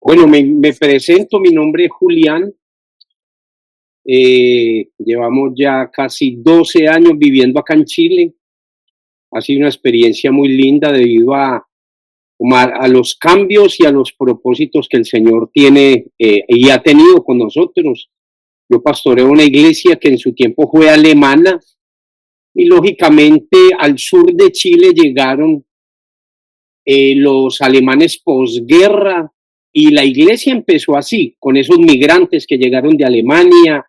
Bueno, me presento, mi nombre es Julián. Llevamos ya casi 12 años viviendo acá en Chile. Ha sido una experiencia muy linda debido a los cambios y a los propósitos que el Señor tiene y ha tenido con nosotros. Yo pastoreo una iglesia que en su tiempo fue alemana y lógicamente al sur de Chile llegaron los alemanes posguerra y la iglesia empezó así, con esos migrantes que llegaron de Alemania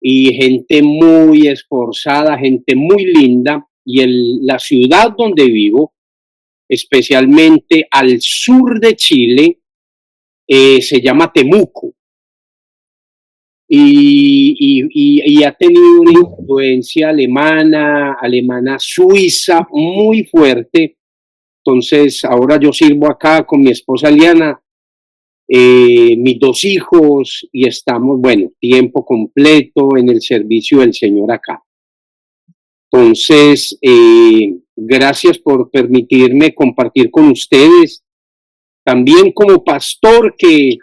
y gente muy esforzada, gente muy linda. Y la ciudad donde vivo, especialmente al sur de Chile, se llama Temuco. Y ha tenido una influencia alemana suiza muy fuerte. Entonces, ahora yo sirvo acá con mi esposa Liana, mis dos hijos, y estamos, bueno, tiempo completo en el servicio del Señor acá. Entonces, gracias por permitirme compartir con ustedes. También como pastor que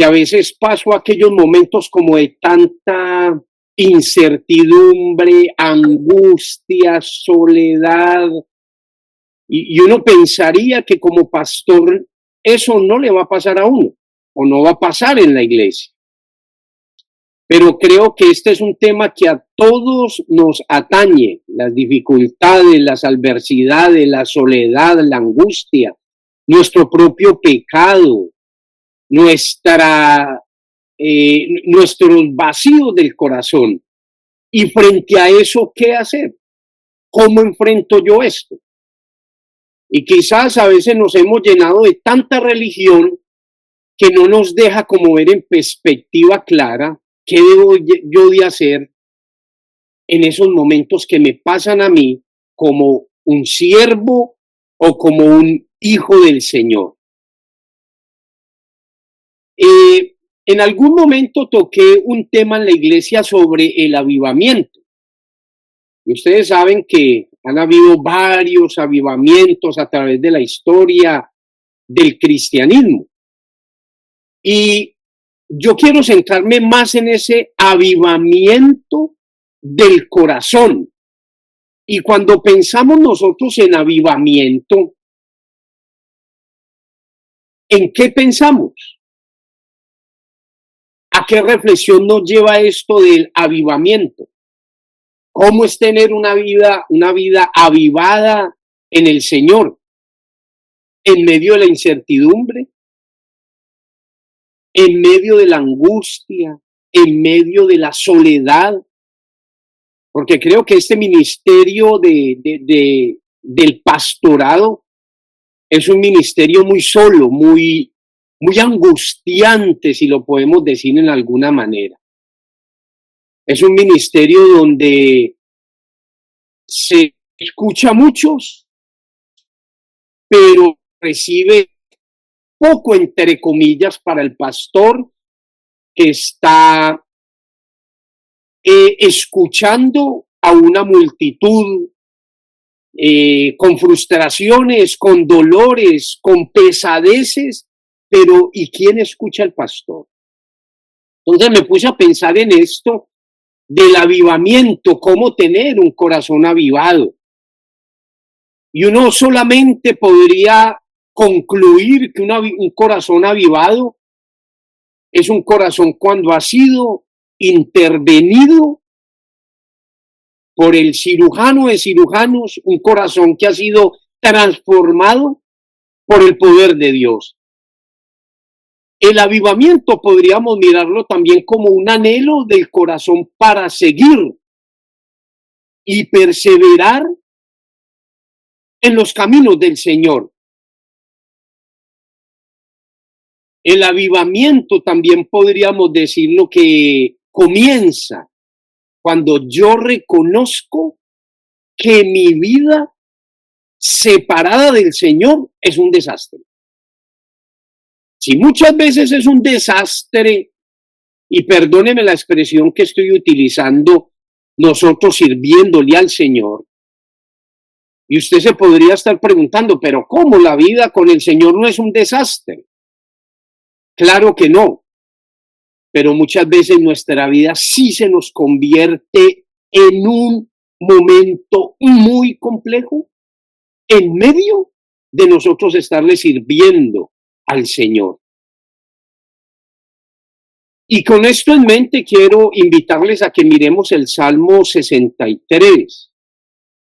a veces paso aquellos momentos como de tanta incertidumbre, angustia, soledad, y uno pensaría que como pastor eso no le va a pasar a uno o no va a pasar en la iglesia. Pero creo que este es un tema que a todos nos atañe, las dificultades, las adversidades, la soledad, la angustia, nuestro propio pecado, nuestros vacíos del corazón. Y frente a eso, ¿qué hacer? ¿Cómo enfrento yo esto? Y quizás a veces nos hemos llenado de tanta religión que no nos deja como ver en perspectiva clara qué debo yo de hacer en esos momentos que me pasan a mí como un siervo o como un hijo del Señor. En algún momento toqué un tema en la iglesia sobre el avivamiento. Y ustedes saben que han habido varios avivamientos a través de la historia del cristianismo. Y yo quiero centrarme más en ese avivamiento del corazón. Y cuando pensamos nosotros en avivamiento, ¿en qué pensamos? ¿A qué reflexión nos lleva esto del avivamiento? ¿Cómo es tener una vida avivada en el Señor? En medio de la incertidumbre, en medio de la angustia, en medio de la soledad. Porque creo que este ministerio del pastorado es un ministerio muy solo, muy angustiante, si lo podemos decir en alguna manera. Es un ministerio donde se escucha a muchos, pero recibe poco, entre comillas, para el pastor que está escuchando a una multitud con frustraciones, con dolores, con pesadeces, pero ¿y quién escucha al pastor? Entonces me puse a pensar en esto del avivamiento, cómo tener un corazón avivado. Y uno solamente podría concluir que un corazón avivado es un corazón cuando ha sido intervenido por el cirujano de cirujanos, un corazón que ha sido transformado por el poder de Dios. El avivamiento podríamos mirarlo también como un anhelo del corazón para seguir y perseverar en los caminos del Señor. El avivamiento también podríamos decirlo que comienza cuando yo reconozco que mi vida separada del Señor es un desastre. Si muchas veces es un desastre, y perdóneme la expresión que estoy utilizando, nosotros sirviéndole al Señor, y usted se podría estar preguntando, pero ¿cómo la vida con el Señor no es un desastre? Claro que no, pero muchas veces nuestra vida sí se nos convierte en un momento muy complejo en medio de nosotros estarle sirviendo al Señor. Y con esto en mente quiero invitarles a que miremos el Salmo 63,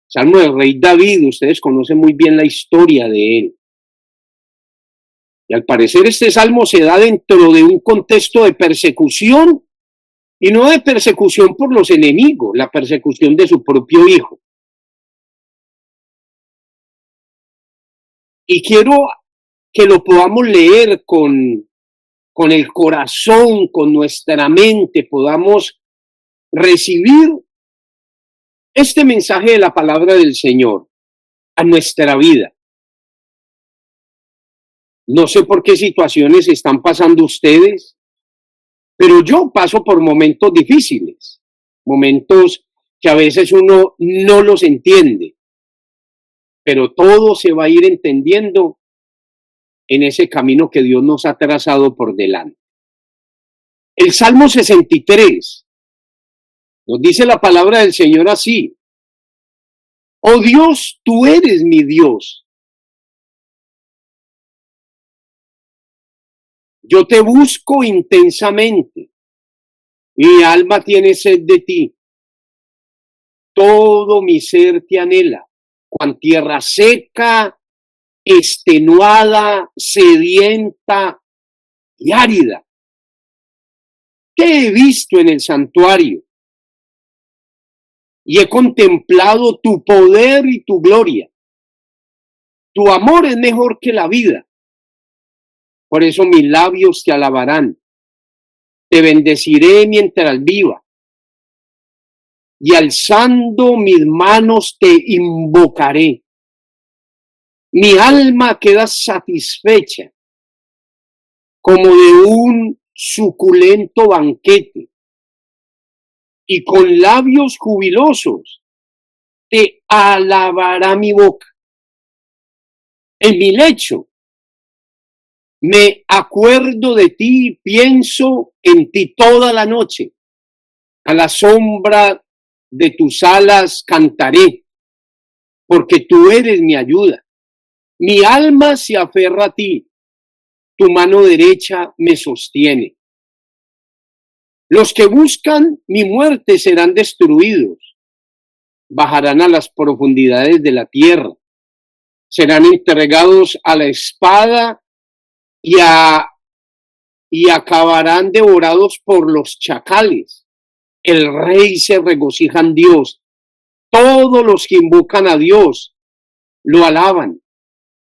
Salmo del rey David. Ustedes conocen muy bien la historia de él. Y al parecer este salmo se da dentro de un contexto de persecución, y no de persecución por los enemigos, la persecución de su propio hijo. Y quiero que lo podamos leer con el corazón, con nuestra mente, podamos recibir este mensaje de la palabra del Señor a nuestra vida. No sé por qué situaciones están pasando ustedes, pero yo paso por momentos difíciles, momentos que a veces uno no los entiende, pero todo se va a ir entendiendo en ese camino que Dios nos ha trazado por delante. El Salmo 63 nos dice la palabra del Señor así: oh Dios, tú eres mi Dios. Yo te busco intensamente. Mi alma tiene sed de ti. Todo mi ser te anhela. Cuan tierra seca, extenuada, sedienta y árida. Te he visto en el santuario y he contemplado tu poder y tu gloria. Tu amor es mejor que la vida. Por eso mis labios te alabarán. Te bendeciré mientras viva. Y alzando mis manos te invocaré. Mi alma queda satisfecha como de un suculento banquete, y con labios jubilosos te alabará mi boca. En mi lecho me acuerdo de ti y pienso en ti toda la noche. A la sombra de tus alas cantaré, porque tú eres mi ayuda. Mi alma se aferra a ti, tu mano derecha me sostiene. Los que buscan mi muerte serán destruidos, bajarán a las profundidades de la tierra, serán entregados a la espada y acabarán devorados por los chacales. El rey se regocija en Dios. Todos los que invocan a Dios lo alaban,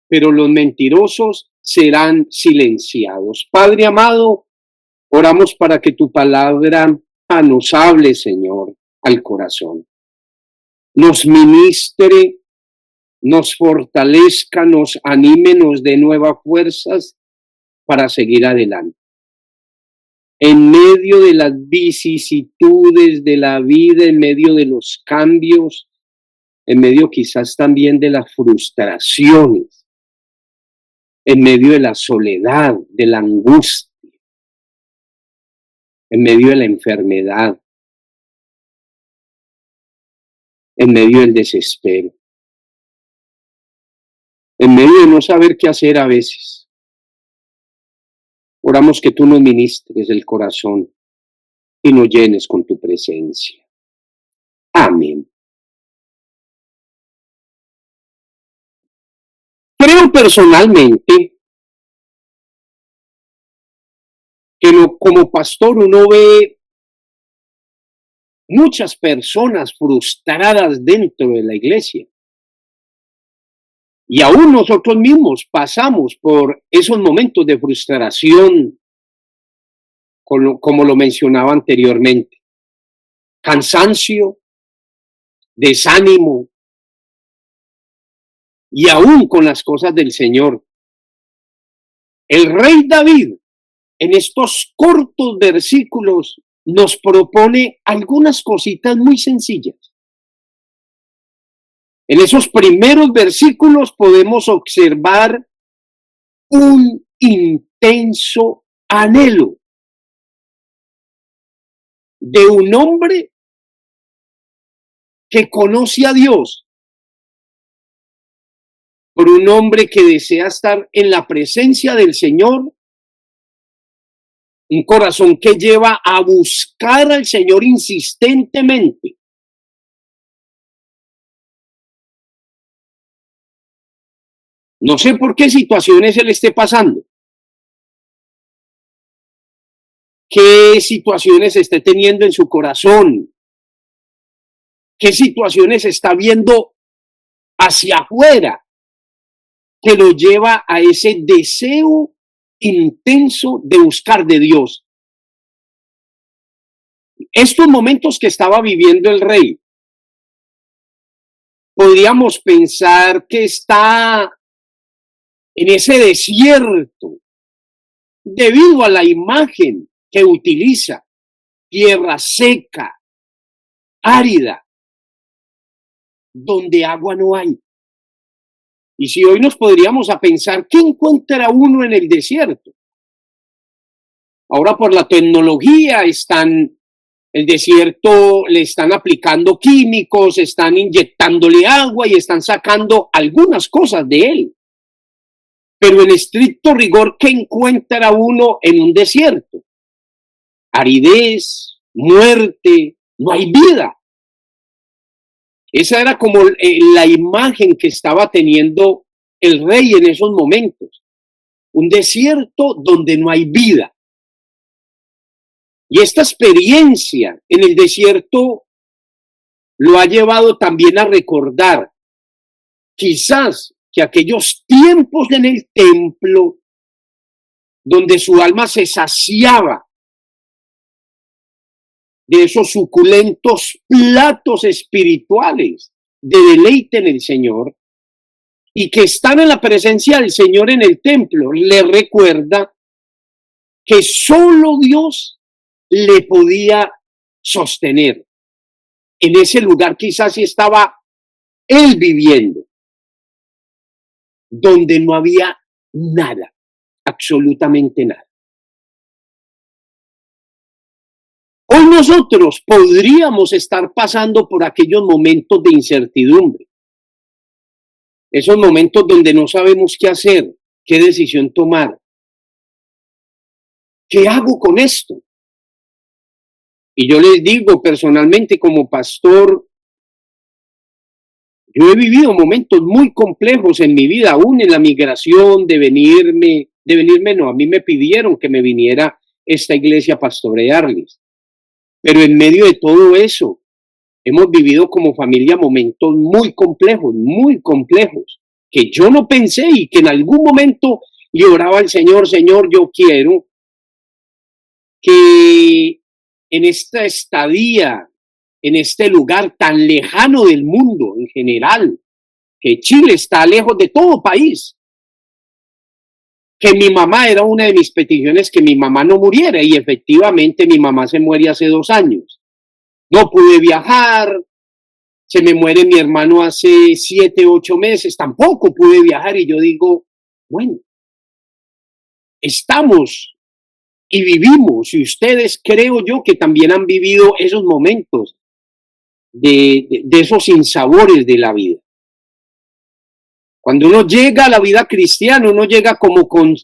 pero los mentirosos serán silenciados. Padre amado, oramos para que tu palabra nos hable, Señor, al corazón. Nos ministre, nos fortalezca, nos anime, nos dé nuevas fuerzas para seguir adelante. En medio de las vicisitudes de la vida, en medio de los cambios, en medio quizás también de las frustraciones, en medio de la soledad, de la angustia, en medio de la enfermedad, en medio del desespero, en medio de no saber qué hacer a veces. Oramos que tú nos ministres el corazón y nos llenes con tu presencia. Amén. Creo personalmente que como pastor uno ve muchas personas frustradas dentro de la iglesia. Y aún nosotros mismos pasamos por esos momentos de frustración, como lo mencionaba anteriormente. Cansancio, desánimo, y aún con las cosas del Señor. El rey David, en estos cortos versículos, nos propone algunas cositas muy sencillas. En esos primeros versículos podemos observar un intenso anhelo de un hombre que conoce a Dios, por un hombre que desea estar en la presencia del Señor, un corazón que lleva a buscar al Señor insistentemente. No sé por qué situaciones él esté pasando, qué situaciones esté teniendo en su corazón, qué situaciones está viendo hacia afuera, que lo lleva a ese deseo intenso de buscar de Dios. Estos momentos que estaba viviendo el rey, podríamos pensar que está en ese desierto debido a la imagen que utiliza, tierra seca, árida, donde agua no hay. Y si hoy nos podríamos a pensar, ¿qué encuentra uno en el desierto? Ahora por la tecnología el desierto le están aplicando químicos, están inyectándole agua y están sacando algunas cosas de él. Pero en estricto rigor, ¿qué encuentra uno en un desierto? Aridez, muerte, no hay vida. Esa era como la imagen que estaba teniendo el rey en esos momentos. Un desierto donde no hay vida. Y esta experiencia en el desierto lo ha llevado también a recordar quizás que aquellos tiempos en el templo donde su alma se saciaba de esos suculentos platos espirituales de deleite en el Señor y que están en la presencia del Señor en el templo, le recuerda que solo Dios le podía sostener. En ese lugar quizás sí estaba él viviendo, donde no había nada, absolutamente nada. Hoy nosotros podríamos estar pasando por aquellos momentos de incertidumbre, esos momentos donde no sabemos qué hacer, qué decisión tomar. ¿Qué hago con esto? Y yo les digo personalmente como pastor, yo he vivido momentos muy complejos en mi vida, aún en la migración, de venirme no, a mí me pidieron que me viniera a esta iglesia a pastorearles. Pero en medio de todo eso, hemos vivido como familia momentos muy complejos, que yo no pensé y que en algún momento le oraba al Señor, Señor, yo quiero que en esta estadía, en este lugar tan lejano del mundo en general, que Chile está lejos de todo país, que mi mamá era una de mis peticiones, que mi mamá no muriera, y efectivamente mi mamá se muere hace 2 años. No pude viajar, se me muere mi hermano hace 7, 8 meses, tampoco pude viajar, y yo digo, bueno, estamos y vivimos, y ustedes creo yo que también han vivido esos momentos de esos sinsabores de la vida. Cuando uno llega a la vida cristiana, uno llega como con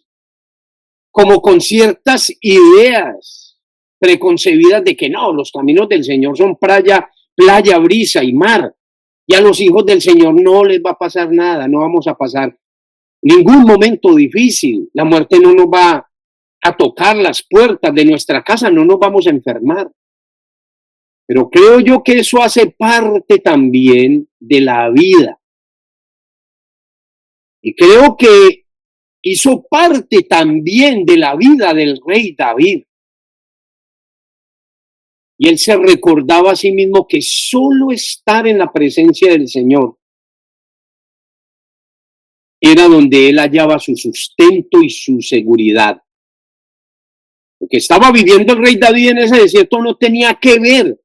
ciertas ideas preconcebidas de que no, los caminos del Señor son playa, brisa y mar. Y a los hijos del Señor no les va a pasar nada, no vamos a pasar ningún momento difícil. La muerte no nos va a tocar las puertas de nuestra casa, no nos vamos a enfermar. Pero creo yo que eso hace parte también de la vida. Y creo que hizo parte también de la vida del rey David. Y él se recordaba a sí mismo que solo estar en la presencia del Señor era donde él hallaba su sustento y su seguridad. Lo que estaba viviendo el rey David en ese desierto no tenía que ver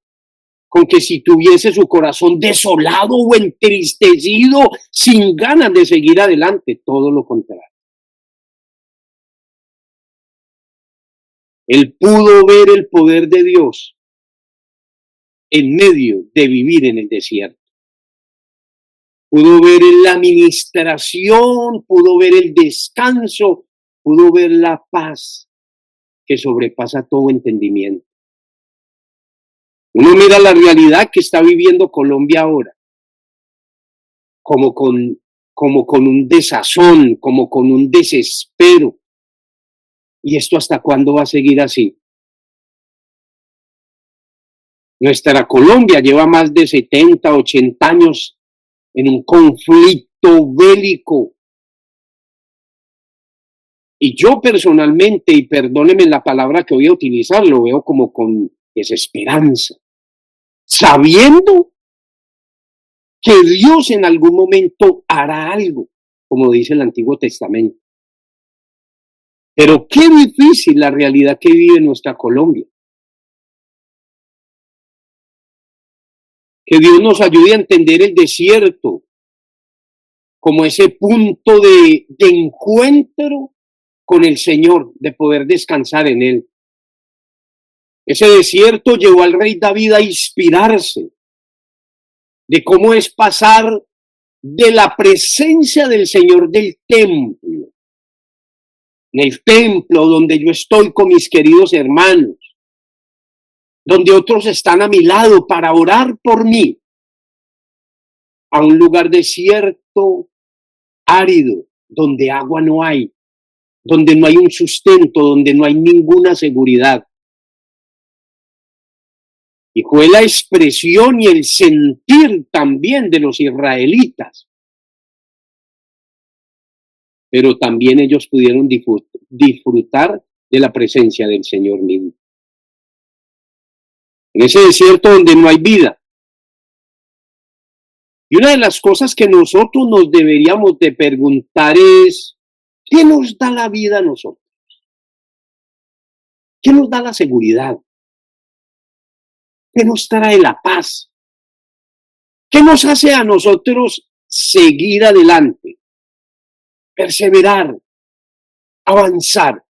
con que si tuviese su corazón desolado o entristecido, sin ganas de seguir adelante, todo lo contrario. Él pudo ver el poder de Dios en medio de vivir en el desierto. Pudo ver la administración, pudo ver el descanso, pudo ver la paz que sobrepasa todo entendimiento. Uno mira la realidad que está viviendo Colombia ahora, como con un desazón, como con un desespero. ¿Y esto hasta cuándo va a seguir así? Nuestra Colombia lleva más de 70, 80 años en un conflicto bélico. Y yo personalmente, y perdónenme la palabra que voy a utilizar, lo veo como con desesperanza, sabiendo que Dios en algún momento hará algo, como dice el Antiguo Testamento. Pero qué difícil la realidad que vive nuestra Colombia. Que Dios nos ayude a entender el desierto como ese punto de encuentro con el Señor, de poder descansar en Él. Ese desierto llevó al rey David a inspirarse de cómo es pasar de la presencia del Señor del templo, en el templo donde yo estoy con mis queridos hermanos, donde otros están a mi lado para orar por mí, a un lugar desierto, árido, donde agua no hay, donde no hay un sustento, donde no hay ninguna seguridad. Y fue la expresión y el sentir también de los israelitas. Pero también ellos pudieron disfrutar de la presencia del Señor mismo. En ese desierto donde no hay vida. Y una de las cosas que nosotros nos deberíamos de preguntar es, ¿qué nos da la vida a nosotros? ¿Qué nos da la seguridad? ¿Qué nos trae la paz? ¿Qué nos hace a nosotros seguir adelante, perseverar, avanzar?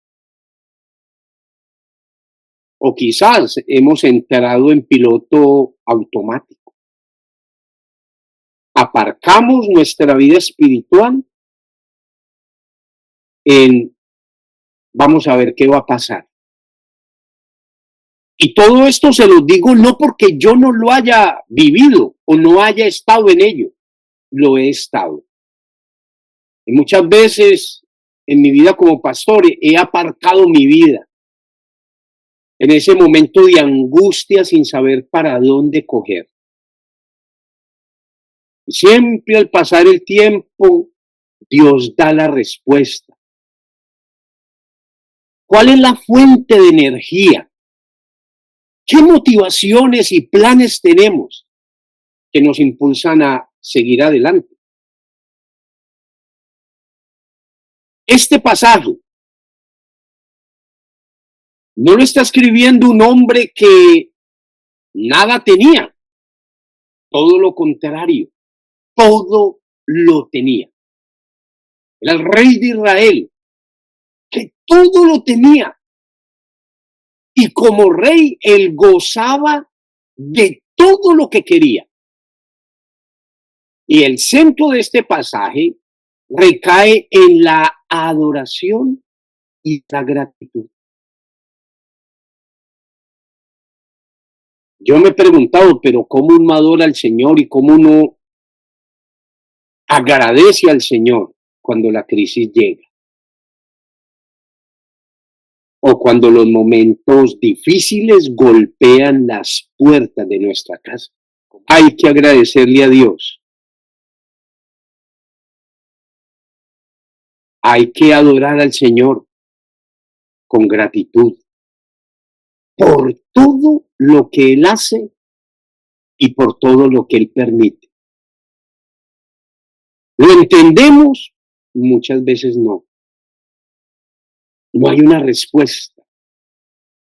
O quizás hemos entrado en piloto automático. Aparcamos nuestra vida espiritual en vamos a ver qué va a pasar. Y todo esto se lo digo no porque yo no lo haya vivido o no haya estado en ello, lo he estado. Y muchas veces en mi vida como pastor he aparcado mi vida en ese momento de angustia sin saber para dónde coger. Y siempre al pasar el tiempo, Dios da la respuesta. ¿Cuál es la fuente de energía? ¿Qué motivaciones y planes tenemos que nos impulsan a seguir adelante? Este pasaje no lo está escribiendo un hombre que nada tenía, todo lo contrario, todo lo tenía. Era el rey de Israel, que todo lo tenía. Y como rey, él gozaba de todo lo que quería. Y el centro de este pasaje recae en la adoración y la gratitud. Yo me he preguntado, pero ¿cómo uno adora al Señor y cómo uno agradece al Señor cuando la crisis llega? O cuando los momentos difíciles golpean las puertas de nuestra casa. Hay que agradecerle a Dios. Hay que adorar al Señor con gratitud por todo lo que Él hace y por todo lo que Él permite. ¿Lo entendemos? Muchas veces no. No hay una respuesta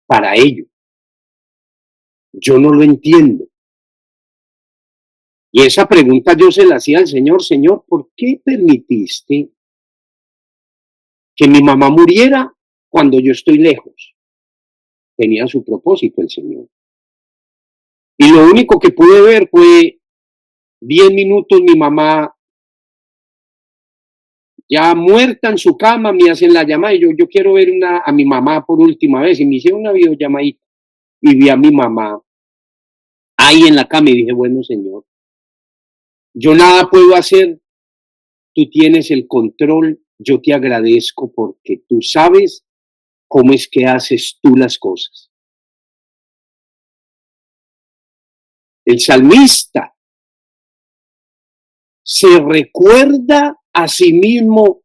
para ello. Yo no lo entiendo. Y esa pregunta yo se la hacía al Señor, Señor, ¿por qué permitiste que mi mamá muriera cuando yo estoy lejos? tenía su propósito el Señor. Y lo único que pude ver fue 10 minutos mi mamá ya muerta en su cama, me hacen la llamada y yo quiero ver a mi mamá por última vez. Y me hicieron una videollamadita y vi a mi mamá ahí en la cama y dije, bueno, Señor, yo nada puedo hacer, tú tienes el control, yo te agradezco porque tú sabes cómo es que haces tú las cosas. El salmista se recuerda a sí mismo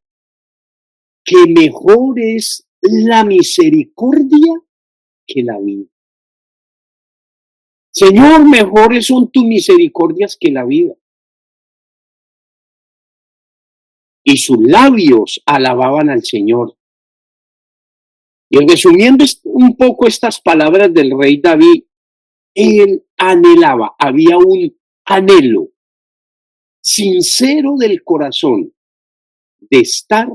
que mejor es la misericordia que la vida. Señor, mejores son tus misericordias que la vida. Y sus labios alababan al Señor. Y resumiendo un poco estas palabras del rey David, él anhelaba, había un anhelo sincero del corazón de estar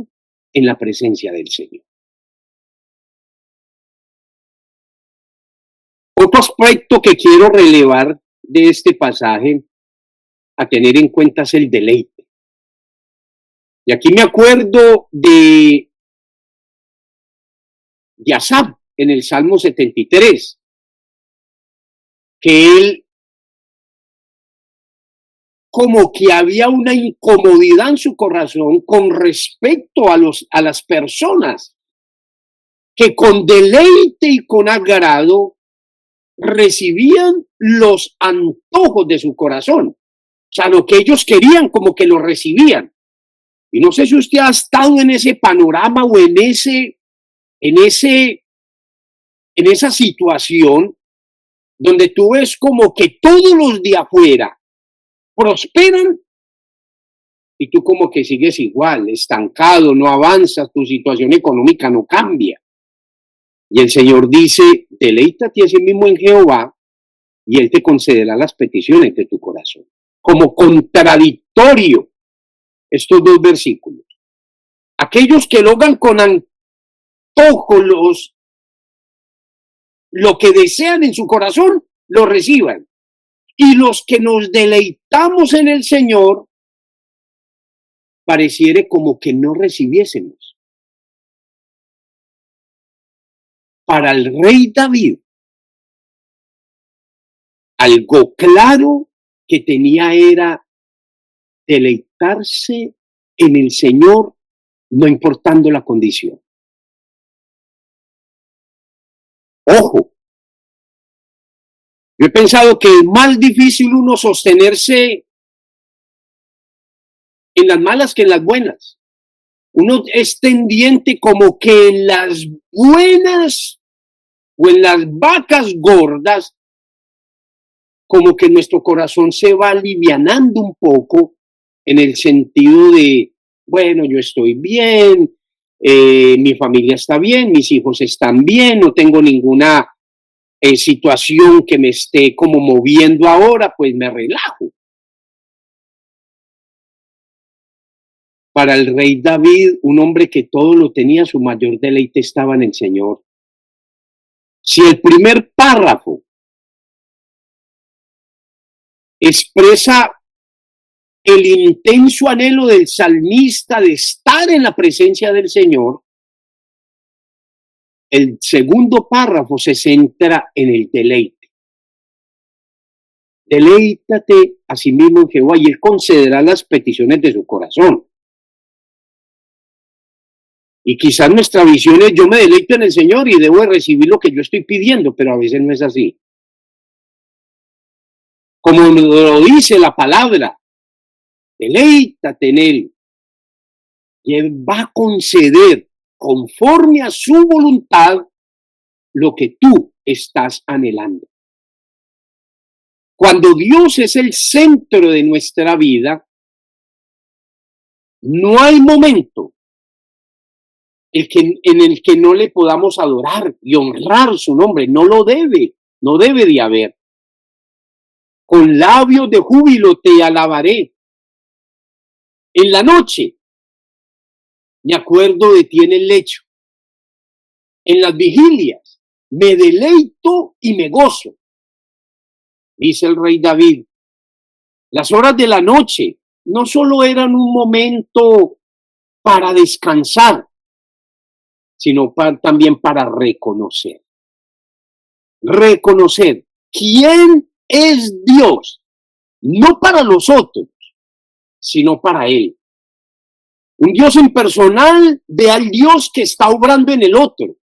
en la presencia del Señor. Otro aspecto que quiero relevar de este pasaje a tener en cuenta es el deleite. Y aquí me acuerdo de Asaf en el Salmo 73, que él como que había una incomodidad en su corazón con respecto a las personas que con deleite y con agrado recibían los antojos de su corazón. O sea, lo que ellos querían como que lo recibían. Y no sé si usted ha estado en ese panorama o en esa situación donde tú ves como que todos los de afuera prosperan y tú como que sigues igual, estancado, no avanzas, tu situación económica no cambia. Y el Señor dice, deleítate a sí mismo en Jehová y Él te concederá las peticiones de tu corazón. Como contradictorio estos dos versículos. Aquellos que logran con antojo lo que desean en su corazón, lo reciban. Y los que nos deleitamos en el Señor, pareciere como que no recibiésemos. Para el rey David, algo claro que tenía era deleitarse en el Señor, no importando la condición. Ojo, yo he pensado que es más difícil uno sostenerse en las malas que en las buenas. Uno es tendiente como que en las buenas o en las vacas gordas, como que nuestro corazón se va alivianando un poco en el sentido de, bueno, yo estoy bien, mi familia está bien, mis hijos están bien, no tengo ninguna situación que me esté como moviendo ahora, pues me relajo. Para el rey David, un hombre que todo lo tenía, su mayor deleite estaba en el Señor. Si el primer párrafo expresa el intenso anhelo del salmista de estar en la presencia del Señor, el segundo párrafo se centra en el deleite. Deleítate a sí mismo en Jehová y Él concederá las peticiones de su corazón. Y quizás nuestra visión es, yo me deleito en el Señor y debo de recibir lo que yo estoy pidiendo, pero a veces no es así. Como lo dice la palabra, deleítate en Él y Él va a conceder conforme a su voluntad lo que tú estás anhelando. Cuando Dios es el centro de nuestra vida, no hay momento en el que no le podamos adorar y honrar su nombre. No debe de haber. Con labios de júbilo te alabaré. En la noche me acuerdo de ti en el lecho. En las vigilias me deleito y me gozo, dice el rey David. Las horas de la noche no solo eran un momento para descansar, sino también para reconocer. Reconocer quién es Dios, no para los otros, sino para Él. Un Dios impersonal ve al Dios que está obrando en el otro,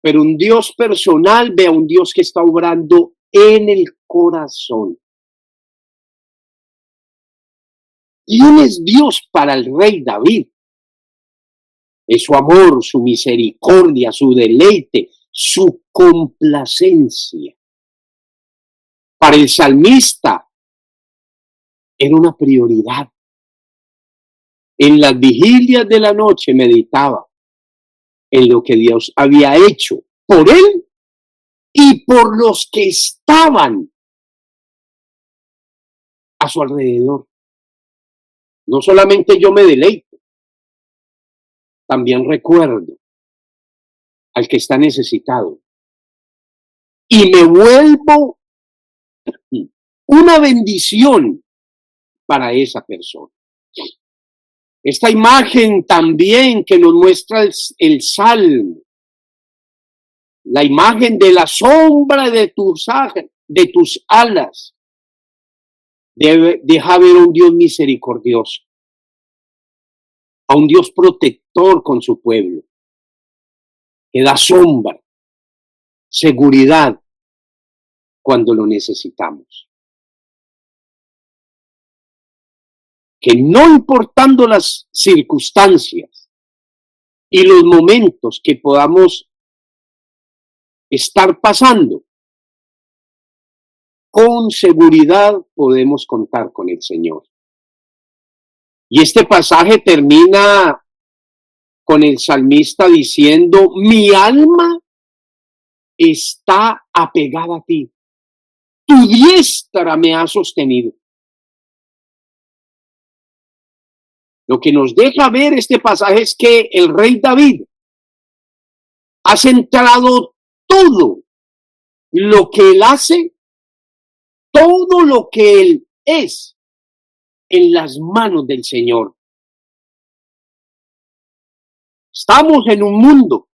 pero un Dios personal ve a un Dios que está obrando en el corazón. ¿Quién es Dios para el rey David? Es su amor, su misericordia, su deleite, su complacencia. Para el salmista era una prioridad. En las vigilias de la noche meditaba en lo que Dios había hecho por él y por los que estaban a su alrededor. No solamente yo me deleito, también recuerdo al que está necesitado y me vuelvo una bendición para esa persona. Esta imagen también que nos muestra el Salmo, la imagen de la sombra de tus alas, deja ver a un Dios misericordioso, a un Dios protector con su pueblo, que da sombra, seguridad cuando lo necesitamos. Que no importando las circunstancias y los momentos que podamos estar pasando, con seguridad podemos contar con el Señor. Y este pasaje termina con el salmista diciendo: mi alma está apegada a ti, tu diestra me ha sostenido. Lo que nos deja ver este pasaje es que el rey David ha centrado todo lo que él hace, todo lo que él es, en las manos del Señor. Estamos en un mundo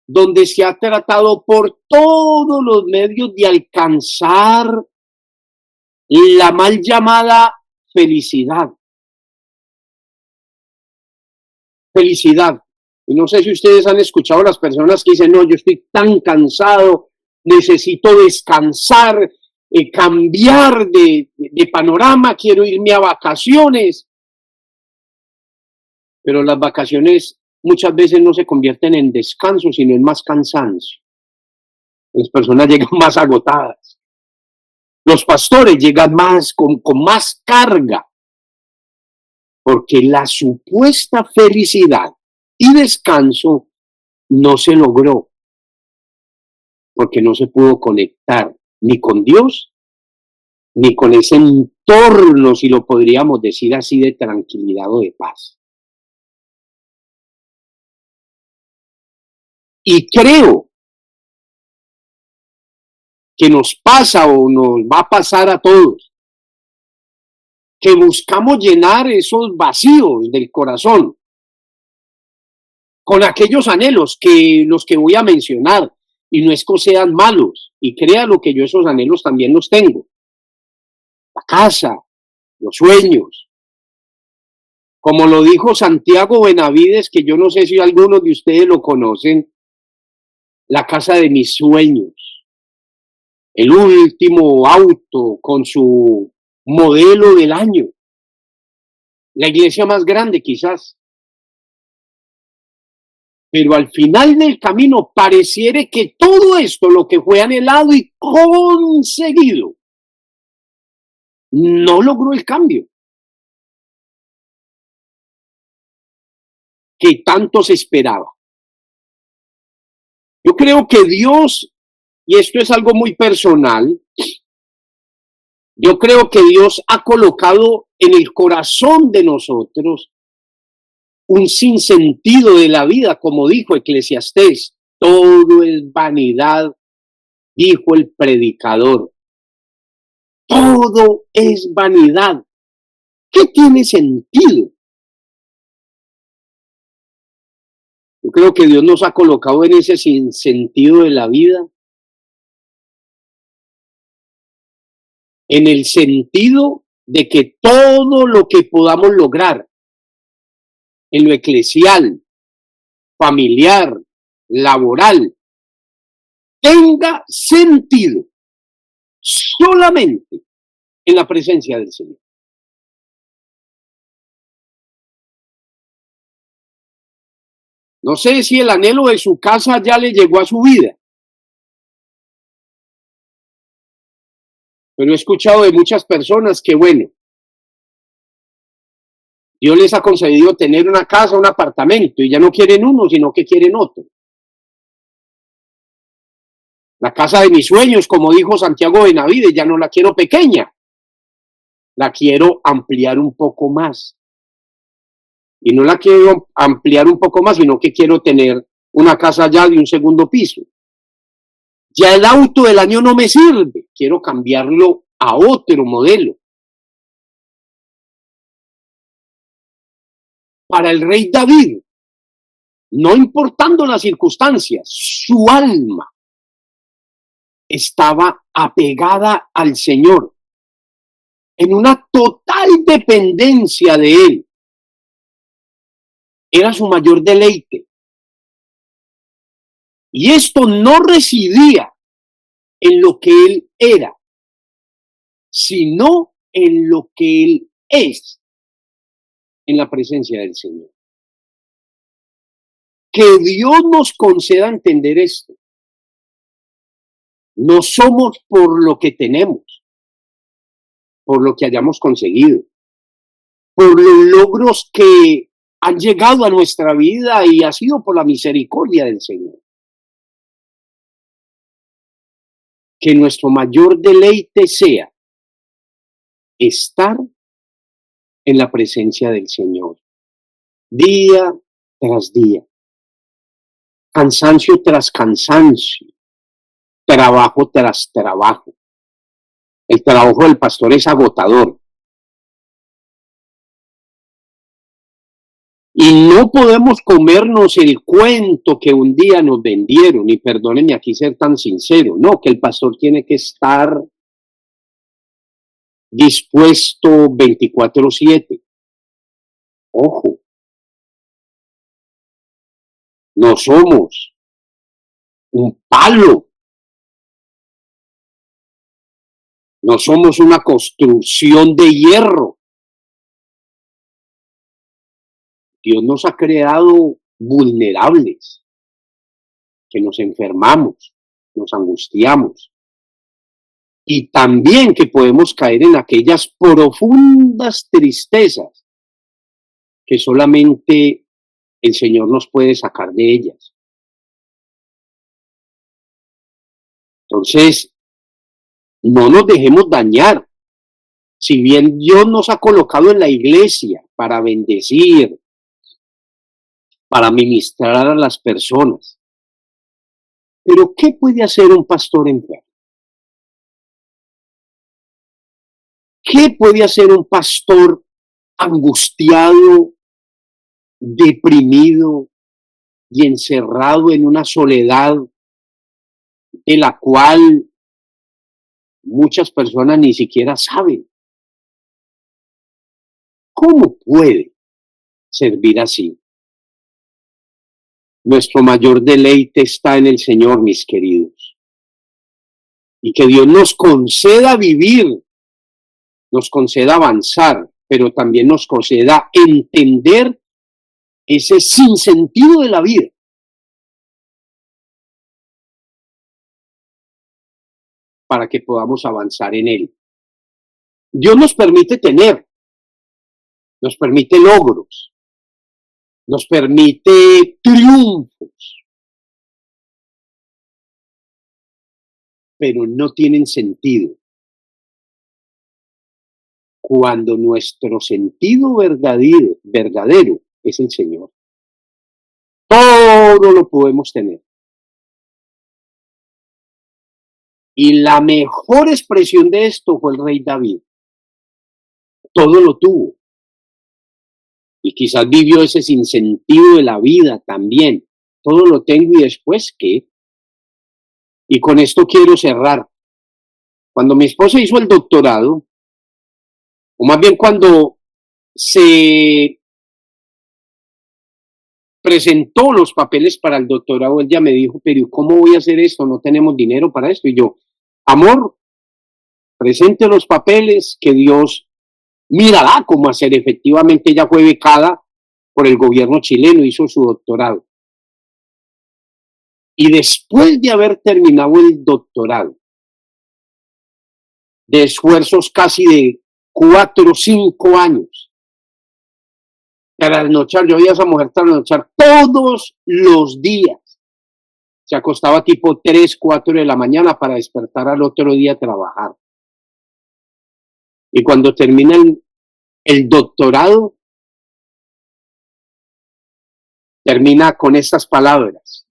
donde se ha tratado por todos los medios de alcanzar la mal llamada felicidad. Felicidad. Y no sé si ustedes han escuchado a las personas que dicen: no, yo estoy tan cansado, necesito descansar, cambiar de panorama, quiero irme a vacaciones. Pero las vacaciones muchas veces no se convierten en descanso, sino en más cansancio. Las personas llegan más agotadas. Los pastores llegan más con más carga, porque la supuesta felicidad y descanso no se logró, porque no se pudo conectar ni con Dios, ni con ese entorno, si lo podríamos decir así, de tranquilidad o de paz. Y creo que nos pasa o nos va a pasar a todos, que buscamos llenar esos vacíos del corazón con aquellos anhelos que los que voy a mencionar, y no es que sean malos, y créalo que yo esos anhelos también los tengo. La casa, los sueños. Como lo dijo Santiago Benavides, que yo no sé si algunos de ustedes lo conocen, la casa de mis sueños. El último auto con su modelo del año. La iglesia más grande quizás. Pero al final del camino pareciera que todo esto, lo que fue anhelado y conseguido, no logró el cambio que tanto se esperaba. Yo creo que Dios, y esto es algo muy personal, yo creo que Dios ha colocado en el corazón de nosotros un sinsentido de la vida, como dijo Eclesiastés. Todo es vanidad, dijo el predicador. Todo es vanidad. ¿Qué tiene sentido? Yo creo que Dios nos ha colocado en ese sinsentido de la vida, en el sentido de que todo lo que podamos lograr en lo eclesial, familiar, laboral, tenga sentido solamente en la presencia del Señor. No sé si el anhelo de su casa ya le llegó a su vida, pero he escuchado de muchas personas que, bueno, Dios les ha concedido tener una casa, un apartamento, y ya no quieren uno, sino que quieren otro. La casa de mis sueños, como dijo Santiago Benavides, ya no la quiero pequeña, la quiero ampliar un poco más. Y no la quiero ampliar un poco más, sino que quiero tener una casa ya de un segundo piso. Ya el auto del año no me sirve, quiero cambiarlo a otro modelo. Para el rey David, no importando las circunstancias, su alma estaba apegada al Señor, en una total dependencia de Él. Era su mayor deleite. Y esto no residía en lo que Él era, sino en lo que Él es, en la presencia del Señor. Que Dios nos conceda entender esto. No somos por lo que tenemos, por lo que hayamos conseguido, por los logros que han llegado a nuestra vida y ha sido por la misericordia del Señor. Que nuestro mayor deleite sea estar en la presencia del Señor, día tras día, cansancio tras cansancio, trabajo tras trabajo. El trabajo del pastor es agotador. Y no podemos comernos el cuento que un día nos vendieron, y perdónenme aquí ser tan sincero, no, que el pastor tiene que estar dispuesto 24/7. Ojo, no somos un palo, no somos una construcción de hierro. Dios nos ha creado vulnerables, que nos enfermamos, nos angustiamos, y también que podemos caer en aquellas profundas tristezas que solamente el Señor nos puede sacar de ellas. Entonces, no nos dejemos dañar. Si bien Dios nos ha colocado en la iglesia para bendecir, para ministrar a las personas, pero ¿qué puede hacer un pastor enfermo? ¿Qué puede hacer un pastor angustiado, deprimido y encerrado en una soledad de la cual muchas personas ni siquiera saben? ¿Cómo puede servir así? Nuestro mayor deleite está en el Señor, mis queridos. Y que Dios nos conceda vivir, nos conceda avanzar, pero también nos conceda entender ese sinsentido de la vida. Para que podamos avanzar en él. Dios nos permite tener, nos permite logros, nos permite triunfos, pero no tienen sentido cuando nuestro sentido verdadero es el Señor. Todo lo podemos tener. Y la mejor expresión de esto fue el rey David. Todo lo tuvo. Y quizás vivió ese sinsentido de la vida también. Todo lo tengo y después, ¿qué? Y con esto quiero cerrar. Cuando mi esposa hizo el doctorado, o más bien cuando se presentó los papeles para el doctorado, ella me dijo, pero ¿cómo voy a hacer esto? No tenemos dinero para esto. Y yo, amor, presente los papeles, que Dios mirará cómo hacer. Efectivamente, ella fue becada por el gobierno chileno, hizo su doctorado. Y después de haber terminado el doctorado, de esfuerzos casi de 4 o 5 años, trasnochar, yo veía a esa mujer trasnochar todos los días. Se acostaba tipo 3, 4 de la mañana para despertar al otro día a trabajar. Y cuando termina el doctorado, termina con estas palabras.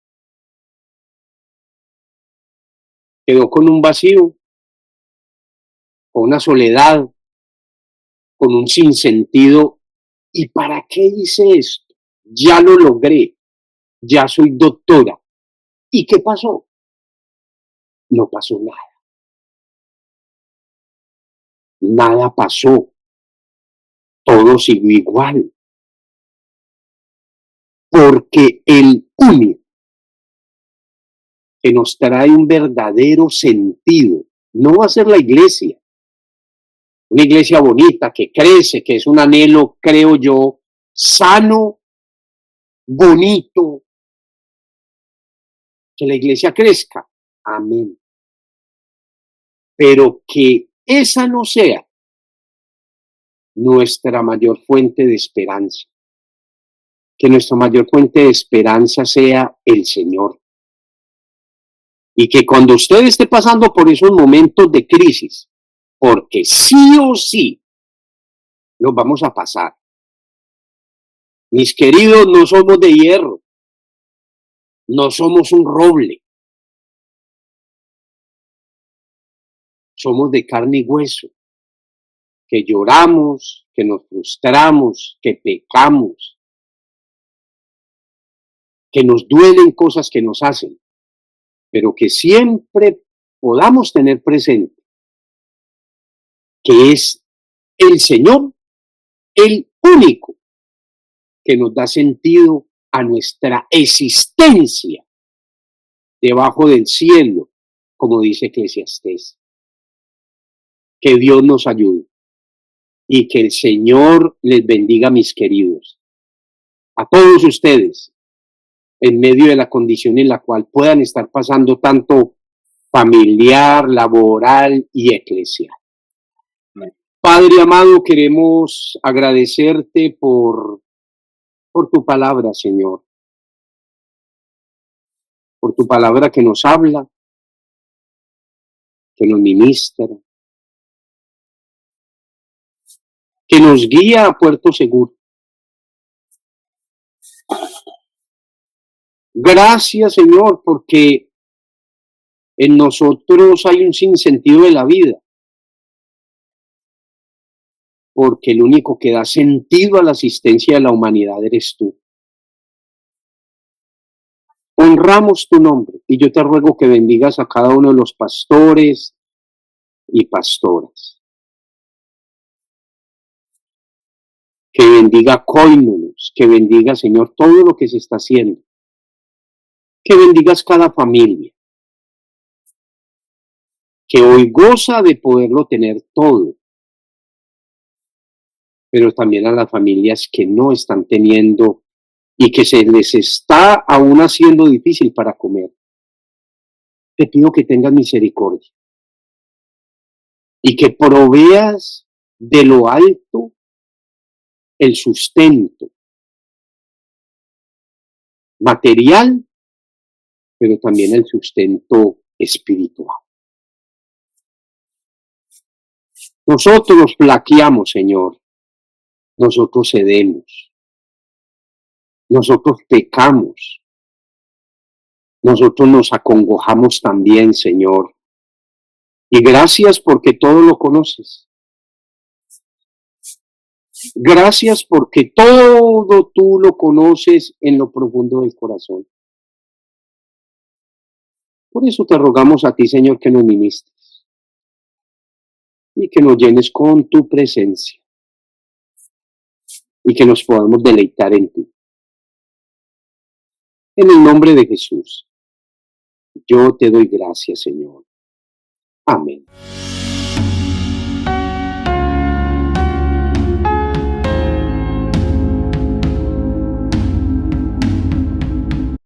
Quedó con un vacío, con una soledad, con un sinsentido. ¿Y para qué hice esto? Ya lo logré, ya soy doctora. ¿Y qué pasó? No pasó nada. Nada pasó. Todo siguió igual. Porque el único que nos trae un verdadero sentido no va a ser la iglesia. Una iglesia bonita, que crece, que es un anhelo, creo yo, sano, bonito, que la iglesia crezca. Amén. Pero que esa no sea nuestra mayor fuente de esperanza. Que nuestra mayor fuente de esperanza sea el Señor. Y que cuando usted esté pasando por esos momentos de crisis, porque sí o sí los vamos a pasar. Mis queridos, no somos de hierro, no somos un roble, somos de carne y hueso, que lloramos, que nos frustramos, que pecamos, que nos duelen cosas que nos hacen, pero que siempre podamos tener presente que es el Señor el único que nos da sentido a nuestra existencia debajo del cielo, como dice Eclesiastés. Que Dios nos ayude y que el Señor les bendiga, mis queridos, a todos ustedes, en medio de la condición en la cual puedan estar pasando tanto familiar, laboral y eclesial. Padre amado, queremos agradecerte por tu palabra, Señor, por tu palabra que nos habla, que nos ministra, que nos guía a puerto seguro. Gracias, Señor, porque en nosotros hay un sinsentido de la vida, porque el único que da sentido a la existencia de la humanidad eres tú. Honramos tu nombre y yo te ruego que bendigas a cada uno de los pastores y pastoras. Que bendiga Coímonos, que bendiga, Señor, todo lo que se está haciendo. Que bendigas cada familia, que hoy goza de poderlo tener todo, pero también a las familias que no están teniendo y que se les está aún haciendo difícil para comer. Te pido que tengas misericordia y que proveas de lo alto el sustento material, pero también el sustento espiritual. Nosotros flaqueamos, Señor, nosotros cedemos, nosotros pecamos, nosotros nos acongojamos también, Señor. Y gracias porque todo lo conoces. Gracias porque todo tú lo conoces en lo profundo del corazón. Por eso te rogamos a ti, Señor, que nos ministres y que nos llenes con tu presencia y que nos podamos deleitar en ti. En el nombre de Jesús, yo te doy gracias, Señor. Amén.